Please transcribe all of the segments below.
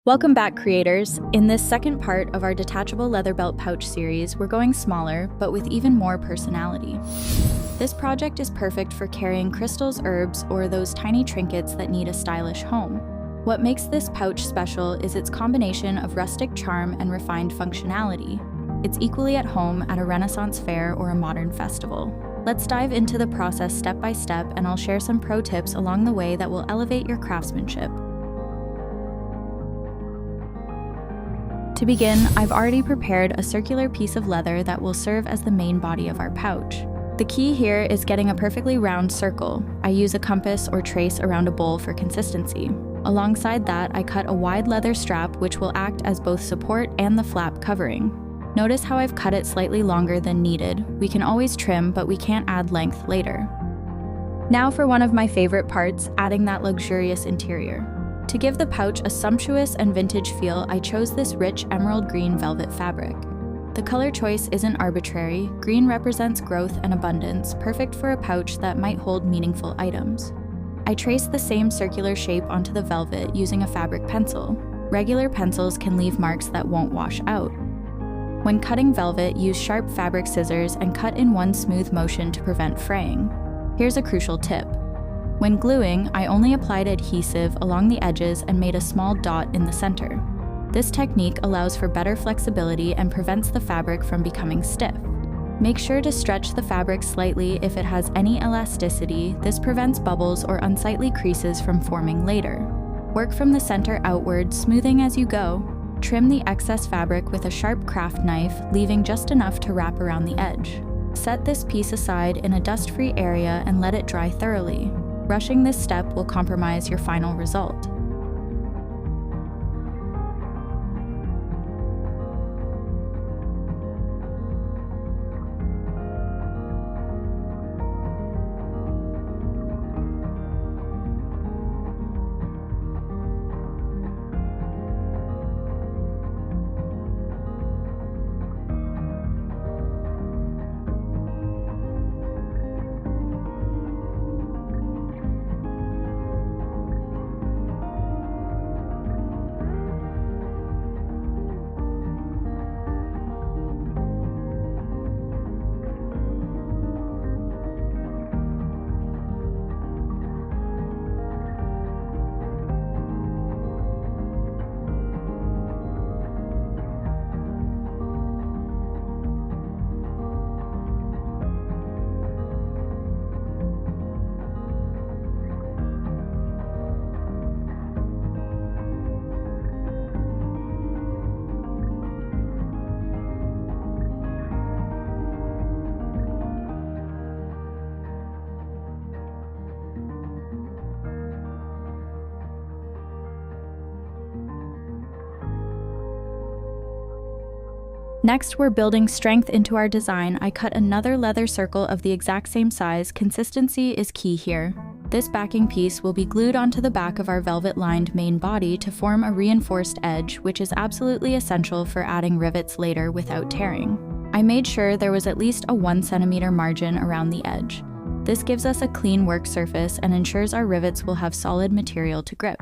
Welcome back, creators! In this second part of our detachable leather belt pouch series, we're going smaller, but with even more personality. This project is perfect for carrying crystals, herbs, or those tiny trinkets that need a stylish home. What makes this pouch special is its combination of rustic charm and refined functionality. It's equally at home at a Renaissance fair or a modern festival. Let's dive into the process step by step, and I'll share some pro tips along the way that will elevate your craftsmanship. To begin, I've already prepared a circular piece of leather that will serve as the main body of our pouch. The key here is getting a perfectly round circle. I use a compass or trace around a bowl for consistency. Alongside that, I cut a wide leather strap which will act as both support and the flap covering. Notice how I've cut it slightly longer than needed. We can always trim, but we can't add length later. Now for one of my favorite parts, adding that luxurious interior. To give the pouch a sumptuous and vintage feel, I chose this rich emerald green velvet fabric. The color choice isn't arbitrary. Green represents growth and abundance, perfect for a pouch that might hold meaningful items. I traced the same circular shape onto the velvet using a fabric pencil. Regular pencils can leave marks that won't wash out. When cutting velvet, use sharp fabric scissors and cut in one smooth motion to prevent fraying. Here's a crucial tip. When gluing, I only applied adhesive along the edges and made a small dot in the center. This technique allows for better flexibility and prevents the fabric from becoming stiff. Make sure to stretch the fabric slightly if it has any elasticity. This prevents bubbles or unsightly creases from forming later. Work from the center outward, smoothing as you go. Trim the excess fabric with a sharp craft knife, leaving just enough to wrap around the edge. Set this piece aside in a dust-free area and let it dry thoroughly. Rushing this step will compromise your final result. Next, we're building strength into our design. I cut another leather circle of the exact same size. Consistency is key here. This backing piece will be glued onto the back of our velvet-lined main body to form a reinforced edge, which is absolutely essential for adding rivets later without tearing. I made sure there was at least a 1 centimeter margin around the edge. This gives us a clean work surface and ensures our rivets will have solid material to grip.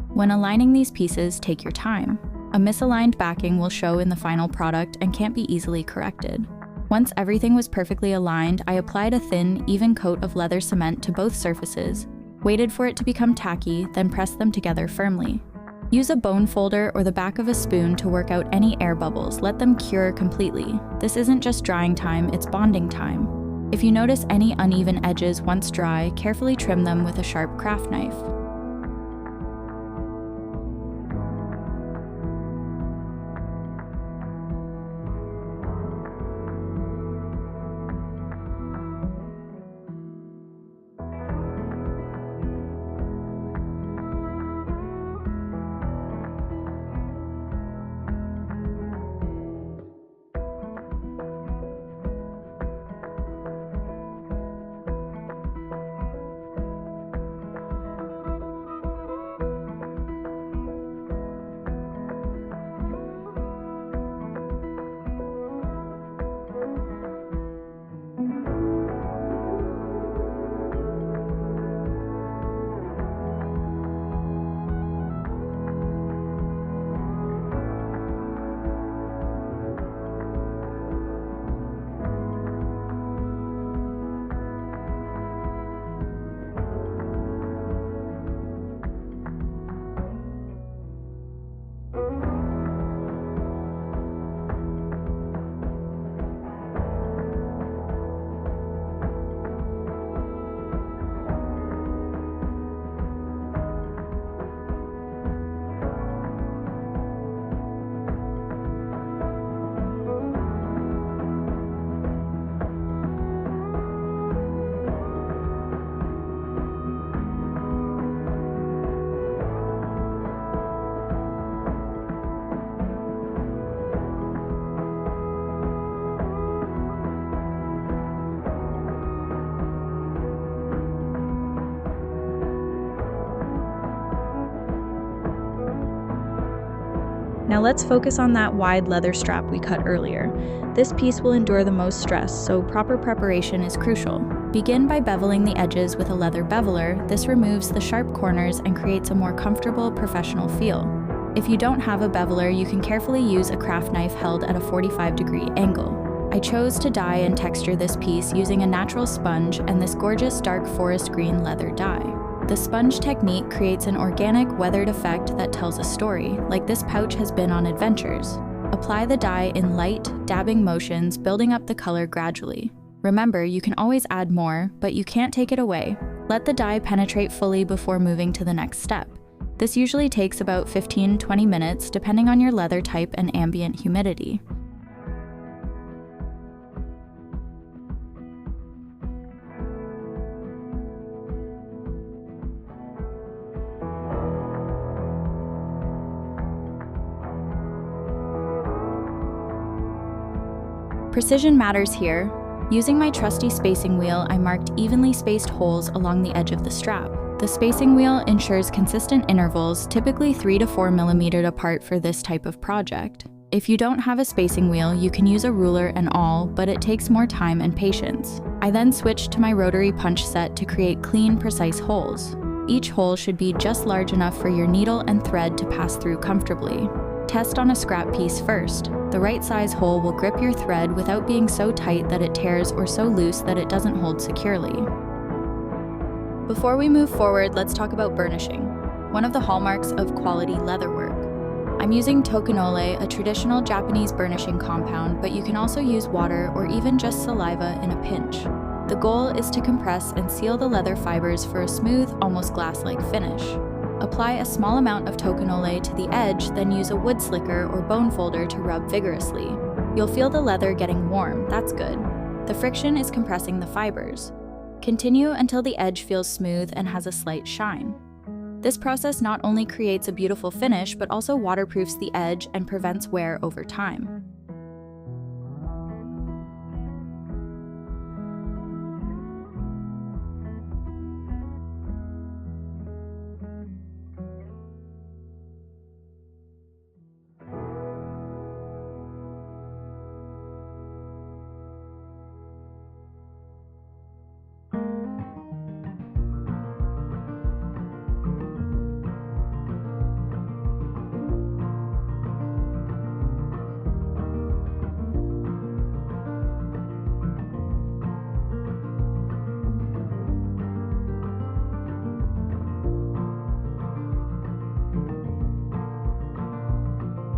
When aligning these pieces, take your time. A misaligned backing will show in the final product and can't be easily corrected. Once everything was perfectly aligned, I applied a thin, even coat of leather cement to both surfaces, waited for it to become tacky, then pressed them together firmly. Use a bone folder or the back of a spoon to work out any air bubbles. Let them cure completely. This isn't just drying time, it's bonding time. If you notice any uneven edges once dry, carefully trim them with a sharp craft knife. Now let's focus on that wide leather strap we cut earlier. This piece will endure the most stress, so proper preparation is crucial. Begin by beveling the edges with a leather beveler. This removes the sharp corners and creates a more comfortable, professional feel. If you don't have a beveler, you can carefully use a craft knife held at a 45-degree angle. I chose to dye and texture this piece using a natural sponge and this gorgeous dark forest green leather dye. The sponge technique creates an organic, weathered effect that tells a story, like this pouch has been on adventures. Apply the dye in light, dabbing motions, building up the color gradually. Remember, you can always add more, but you can't take it away. Let the dye penetrate fully before moving to the next step. This usually takes about 15-20 minutes, depending on your leather type and ambient humidity. Precision matters here. Using my trusty spacing wheel, I marked evenly spaced holes along the edge of the strap. The spacing wheel ensures consistent intervals, typically 3 to 4 millimeters apart for this type of project. If you don't have a spacing wheel, you can use a ruler and awl, but it takes more time and patience. I then switched to my rotary punch set to create clean, precise holes. Each hole should be just large enough for your needle and thread to pass through comfortably. Test on a scrap piece first. The right size hole will grip your thread without being so tight that it tears or so loose that it doesn't hold securely. Before we move forward, let's talk about burnishing, one of the hallmarks of quality leatherwork. I'm using tokonole, a traditional Japanese burnishing compound, but you can also use water or even just saliva in a pinch. The goal is to compress and seal the leather fibers for a smooth, almost glass-like finish. Apply a small amount of tokonole to the edge, then use a wood slicker or bone folder to rub vigorously. You'll feel the leather getting warm, that's good. The friction is compressing the fibers. Continue until the edge feels smooth and has a slight shine. This process not only creates a beautiful finish, but also waterproofs the edge and prevents wear over time.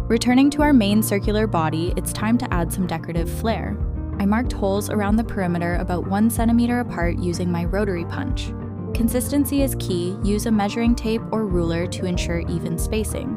Returning to our main circular body, it's time to add some decorative flair. I marked holes around the perimeter about 1 centimeter apart using my rotary punch. Consistency is key. Use a measuring tape or ruler to ensure even spacing.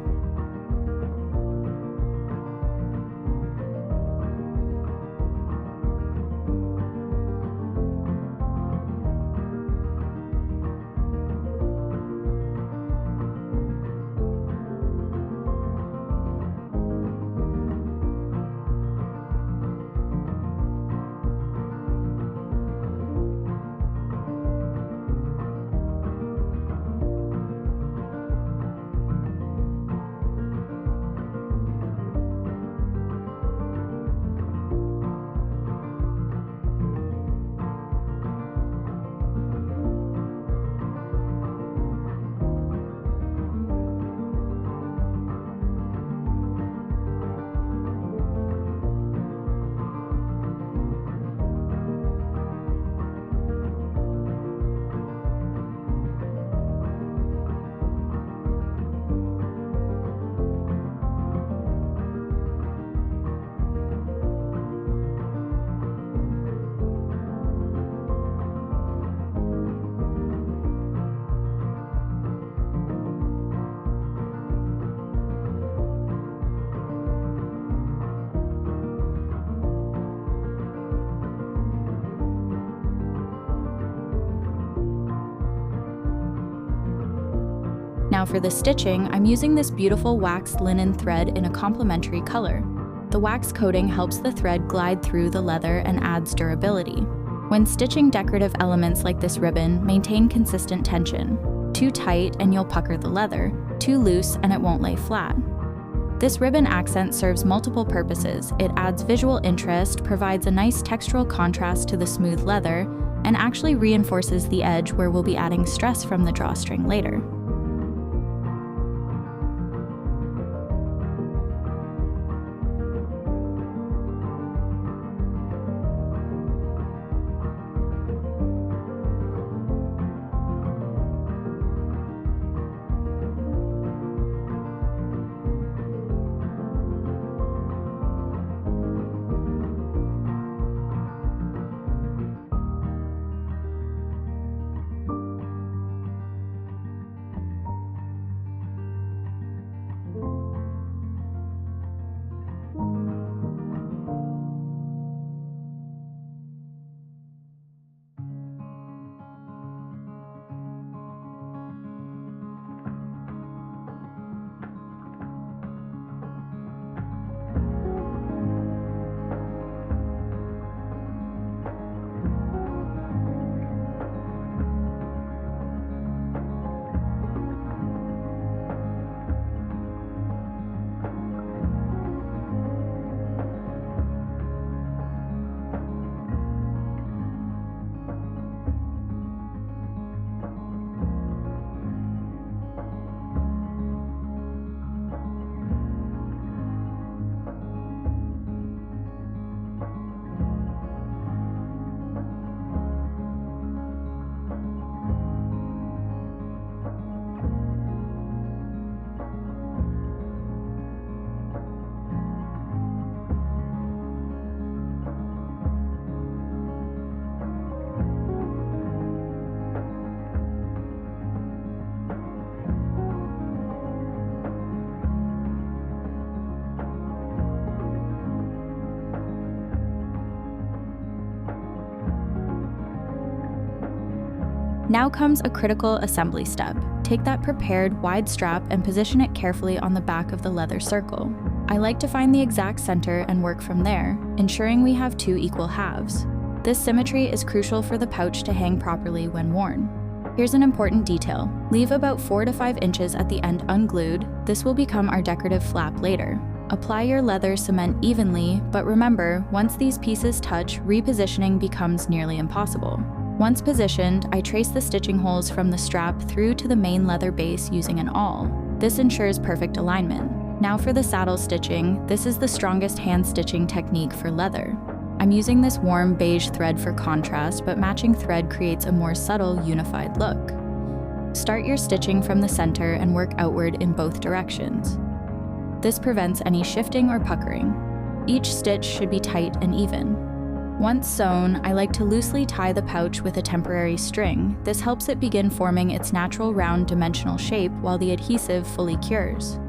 Now for the stitching, I'm using this beautiful waxed linen thread in a complementary color. The wax coating helps the thread glide through the leather and adds durability. When stitching decorative elements like this ribbon, maintain consistent tension. Too tight and you'll pucker the leather, too loose and it won't lay flat. This ribbon accent serves multiple purposes. It adds visual interest, provides a nice textural contrast to the smooth leather, and actually reinforces the edge where we'll be adding stress from the drawstring later. Now comes a critical assembly step. Take that prepared wide strap and position it carefully on the back of the leather circle. I like to find the exact center and work from there, ensuring we have two equal halves. This symmetry is crucial for the pouch to hang properly when worn. Here's an important detail. Leave about 4 to 5 inches at the end unglued. This will become our decorative flap later. Apply your leather cement evenly, but remember, once these pieces touch, repositioning becomes nearly impossible. Once positioned, I trace the stitching holes from the strap through to the main leather base using an awl. This ensures perfect alignment. Now for the saddle stitching, this is the strongest hand stitching technique for leather. I'm using this warm beige thread for contrast, but matching thread creates a more subtle, unified look. Start your stitching from the center and work outward in both directions. This prevents any shifting or puckering. Each stitch should be tight and even. Once sewn, I like to loosely tie the pouch with a temporary string. This helps it begin forming its natural round dimensional shape while the adhesive fully cures.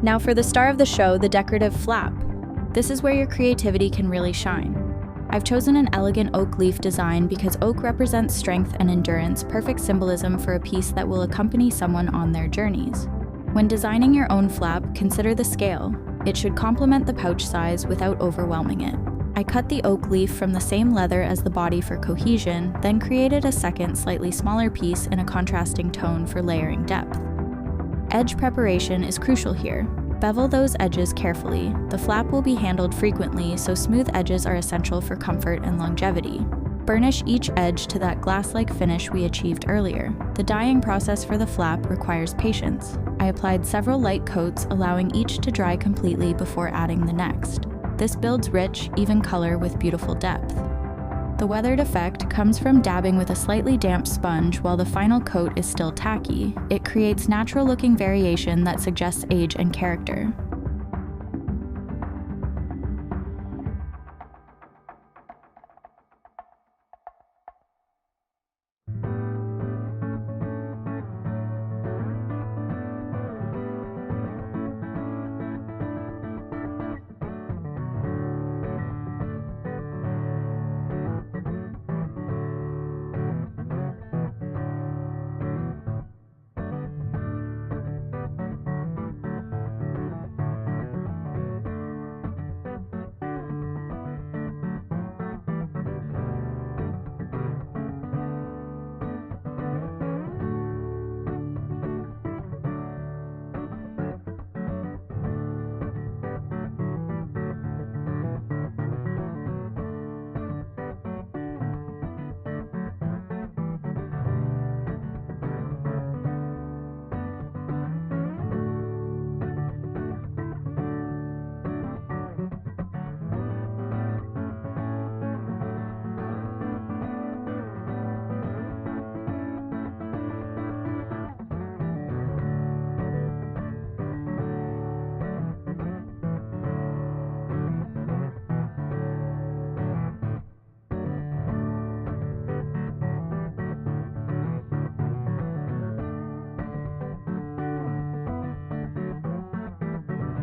Now for the star of the show, the decorative flap. This is where your creativity can really shine. I've chosen an elegant oak leaf design because oak represents strength and endurance, perfect symbolism for a piece that will accompany someone on their journeys. When designing your own flap, consider the scale. It should complement the pouch size without overwhelming it. I cut the oak leaf from the same leather as the body for cohesion, then created a second, slightly smaller piece in a contrasting tone for layering depth. Edge preparation is crucial here. Bevel those edges carefully. The flap will be handled frequently, so smooth edges are essential for comfort and longevity. Burnish each edge to that glass-like finish we achieved earlier. The dyeing process for the flap requires patience. I applied several light coats, allowing each to dry completely before adding the next. This builds rich, even color with beautiful depth. The weathered effect comes from dabbing with a slightly damp sponge while the final coat is still tacky. It creates natural-looking variation that suggests age and character.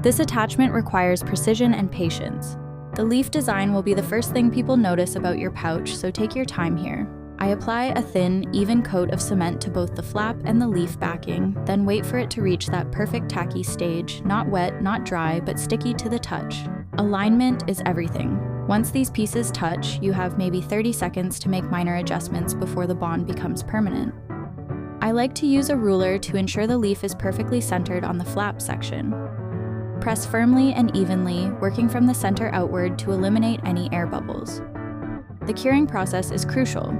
This attachment requires precision and patience. The leaf design will be the first thing people notice about your pouch, so take your time here. I apply a thin, even coat of cement to both the flap and the leaf backing, then wait for it to reach that perfect tacky stage, not wet, not dry, but sticky to the touch. Alignment is everything. Once these pieces touch, you have maybe 30 seconds to make minor adjustments before the bond becomes permanent. I like to use a ruler to ensure the leaf is perfectly centered on the flap section. Press firmly and evenly, working from the center outward to eliminate any air bubbles. The curing process is crucial.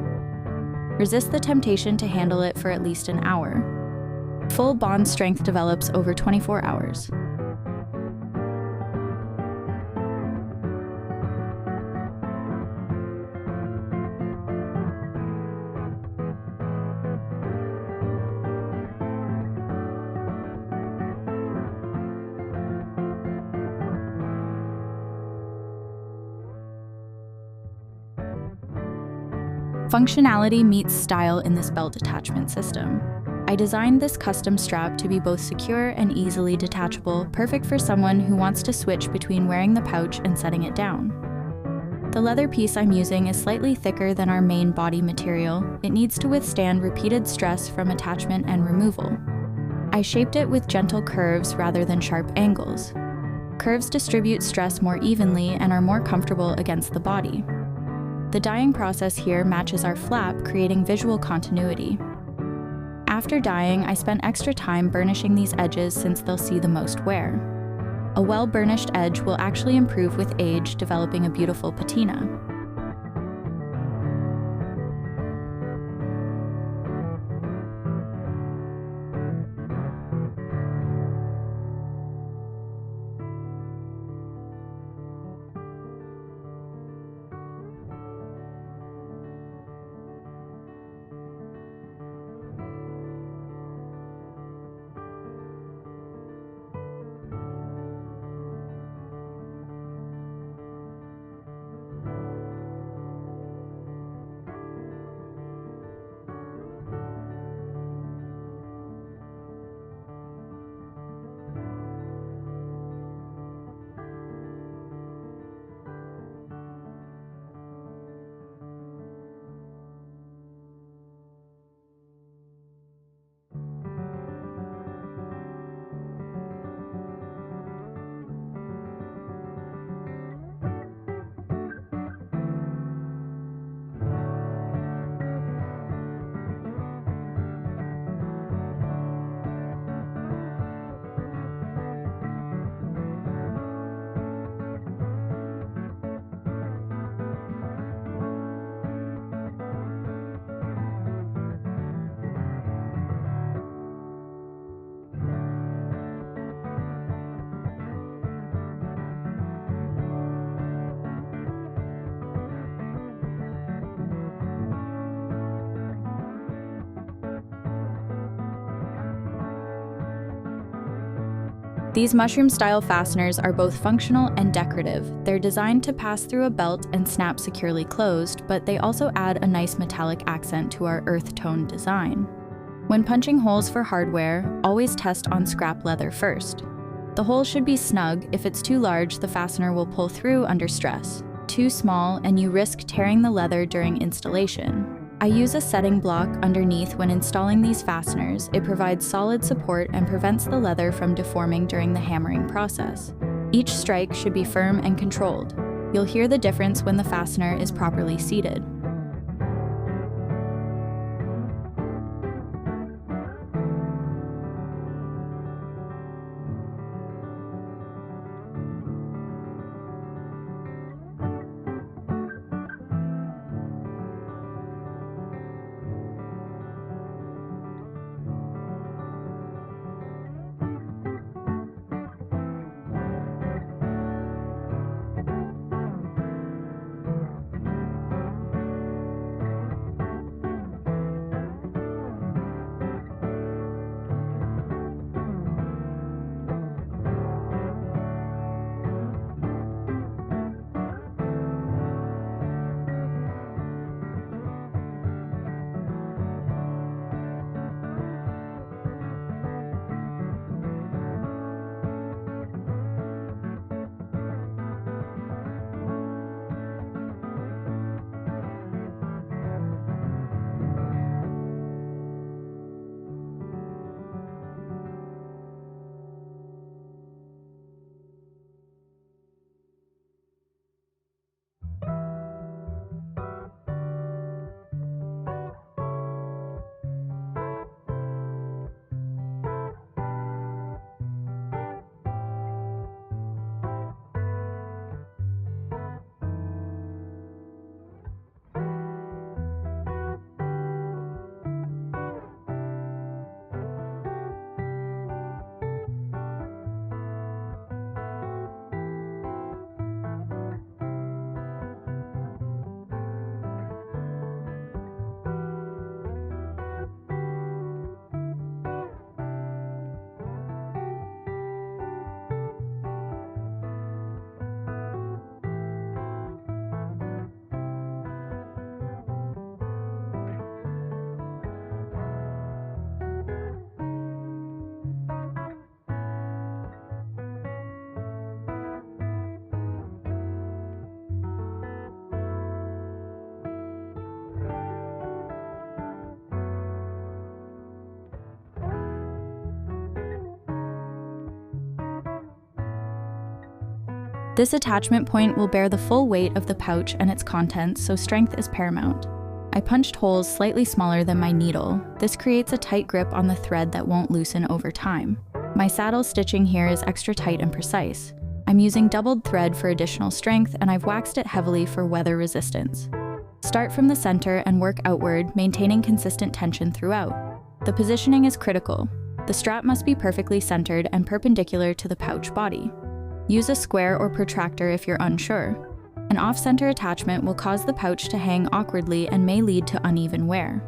Resist the temptation to handle it for at least an hour. Full bond strength develops over 24 hours. Functionality meets style in this belt attachment system. I designed this custom strap to be both secure and easily detachable, perfect for someone who wants to switch between wearing the pouch and setting it down. The leather piece I'm using is slightly thicker than our main body material. It needs to withstand repeated stress from attachment and removal. I shaped it with gentle curves rather than sharp angles. Curves distribute stress more evenly and are more comfortable against the body. The dyeing process here matches our flap, creating visual continuity. After dyeing, I spent extra time burnishing these edges since they'll see the most wear. A well-burnished edge will actually improve with age, developing a beautiful patina. These mushroom-style fasteners are both functional and decorative. They're designed to pass through a belt and snap securely closed, but they also add a nice metallic accent to our earth tone design. When punching holes for hardware, always test on scrap leather first. The hole should be snug. If it's too large, the fastener will pull through under stress. Too small, and you risk tearing the leather during installation. I use a setting block underneath when installing these fasteners. It provides solid support and prevents the leather from deforming during the hammering process. Each strike should be firm and controlled. You'll hear the difference when the fastener is properly seated. This attachment point will bear the full weight of the pouch and its contents, so strength is paramount. I punched holes slightly smaller than my needle. This creates a tight grip on the thread that won't loosen over time. My saddle stitching here is extra tight and precise. I'm using doubled thread for additional strength, and I've waxed it heavily for weather resistance. Start from the center and work outward, maintaining consistent tension throughout. The positioning is critical. The strap must be perfectly centered and perpendicular to the pouch body. Use a square or protractor if you're unsure. An off-center attachment will cause the pouch to hang awkwardly and may lead to uneven wear.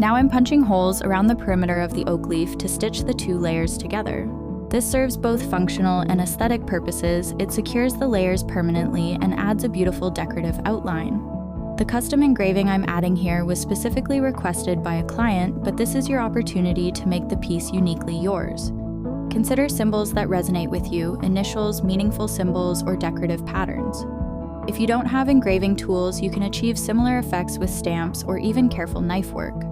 Now I'm punching holes around the perimeter of the oak leaf to stitch the two layers together. This serves both functional and aesthetic purposes. It secures the layers permanently and adds a beautiful decorative outline. The custom engraving I'm adding here was specifically requested by a client, but this is your opportunity to make the piece uniquely yours. Consider symbols that resonate with you, initials, meaningful symbols, or decorative patterns. If you don't have engraving tools, you can achieve similar effects with stamps or even careful knife work.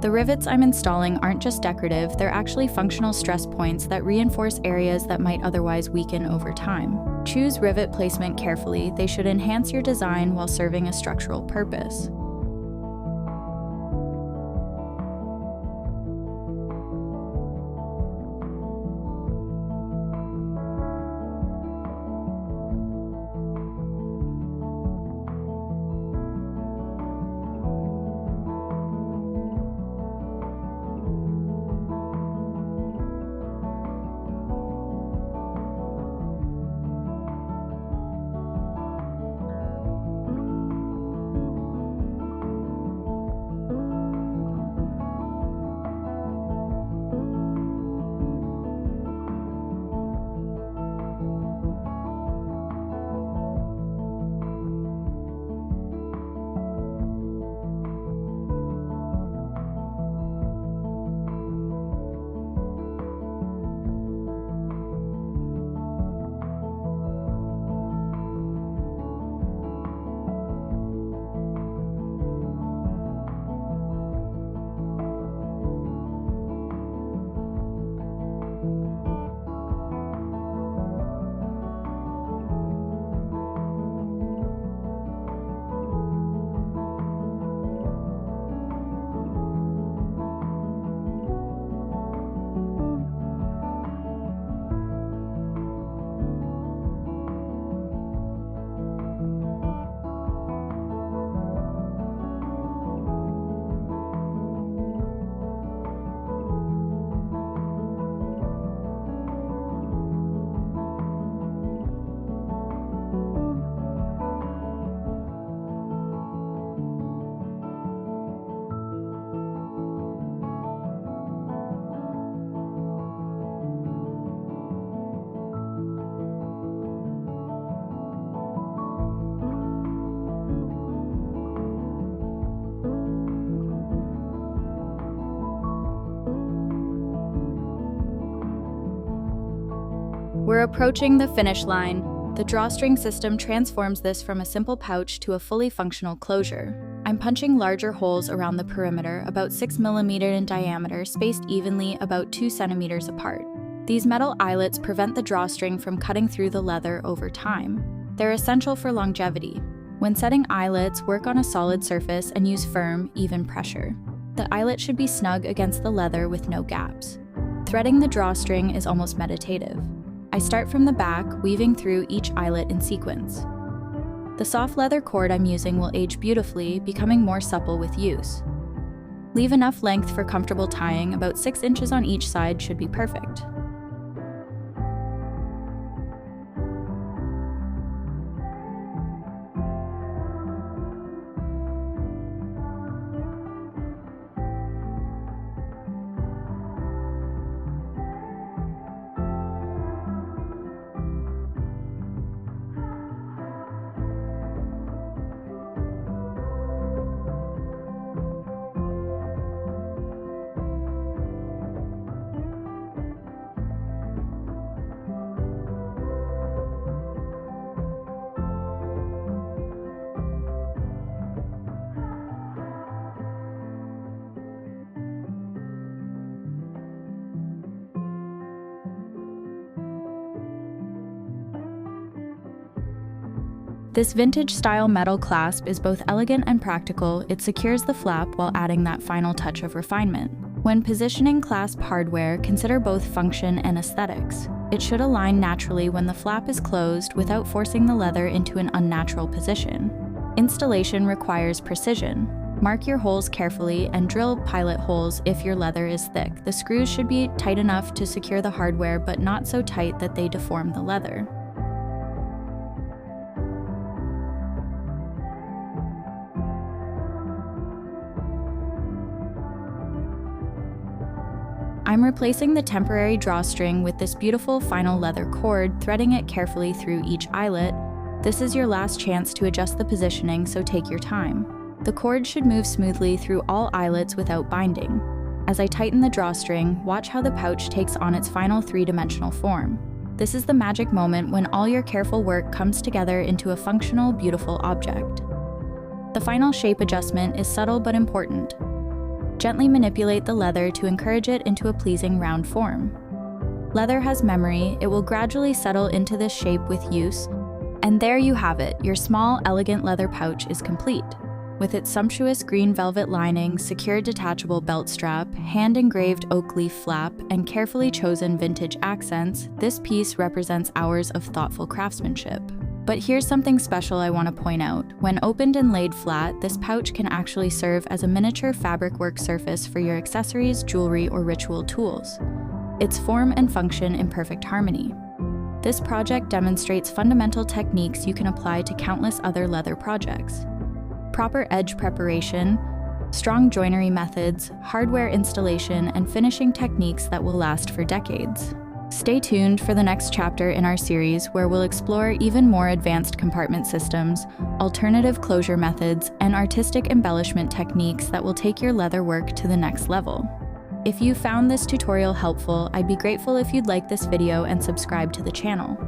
The rivets I'm installing aren't just decorative, they're actually functional stress points that reinforce areas that might otherwise weaken over time. Choose rivet placement carefully. They should enhance your design while serving a structural purpose. We're approaching the finish line. The drawstring system transforms this from a simple pouch to a fully functional closure. I'm punching larger holes around the perimeter, about 6 mm in diameter, spaced evenly about 2 cm apart. These metal eyelets prevent the drawstring from cutting through the leather over time. They're essential for longevity. When setting eyelets, work on a solid surface and use firm, even pressure. The eyelet should be snug against the leather with no gaps. Threading the drawstring is almost meditative. I start from the back, weaving through each eyelet in sequence. The soft leather cord I'm using will age beautifully, becoming more supple with use. Leave enough length for comfortable tying, about 6 inches on each side should be perfect. This vintage-style metal clasp is both elegant and practical. It secures the flap while adding that final touch of refinement. When positioning clasp hardware, consider both function and aesthetics. It should align naturally when the flap is closed without forcing the leather into an unnatural position. Installation requires precision. Mark your holes carefully and drill pilot holes if your leather is thick. The screws should be tight enough to secure the hardware, but not so tight that they deform the leather. I'm replacing the temporary drawstring with this beautiful final leather cord, threading it carefully through each eyelet. This is your last chance to adjust the positioning, so take your time. The cord should move smoothly through all eyelets without binding. As I tighten the drawstring, watch how the pouch takes on its final three-dimensional form. This is the magic moment when all your careful work comes together into a functional, beautiful object. The final shape adjustment is subtle but important. Gently manipulate the leather to encourage it into a pleasing round form. Leather has memory, it will gradually settle into this shape with use, and there you have it, your small, elegant leather pouch is complete. With its sumptuous green velvet lining, secure detachable belt strap, hand-engraved oak leaf flap, and carefully chosen vintage accents, this piece represents hours of thoughtful craftsmanship. But here's something special I want to point out. When opened and laid flat, this pouch can actually serve as a miniature fabric work surface for your accessories, jewelry, or ritual tools. Its form and function in perfect harmony. This project demonstrates fundamental techniques you can apply to countless other leather projects. Proper edge preparation, strong joinery methods, hardware installation, and finishing techniques that will last for decades. Stay tuned for the next chapter in our series where we'll explore even more advanced compartment systems, alternative closure methods, and artistic embellishment techniques that will take your leather work to the next level. If you found this tutorial helpful, I'd be grateful if you'd like this video and subscribe to the channel.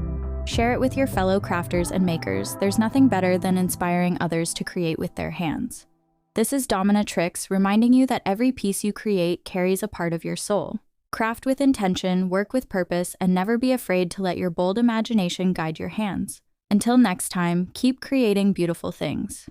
Share it with your fellow crafters and makers. There's nothing better than inspiring others to create with their hands. This is Domina Tricks, reminding you that every piece you create carries a part of your soul. Craft with intention, work with purpose, and never be afraid to let your bold imagination guide your hands. Until next time, keep creating beautiful things.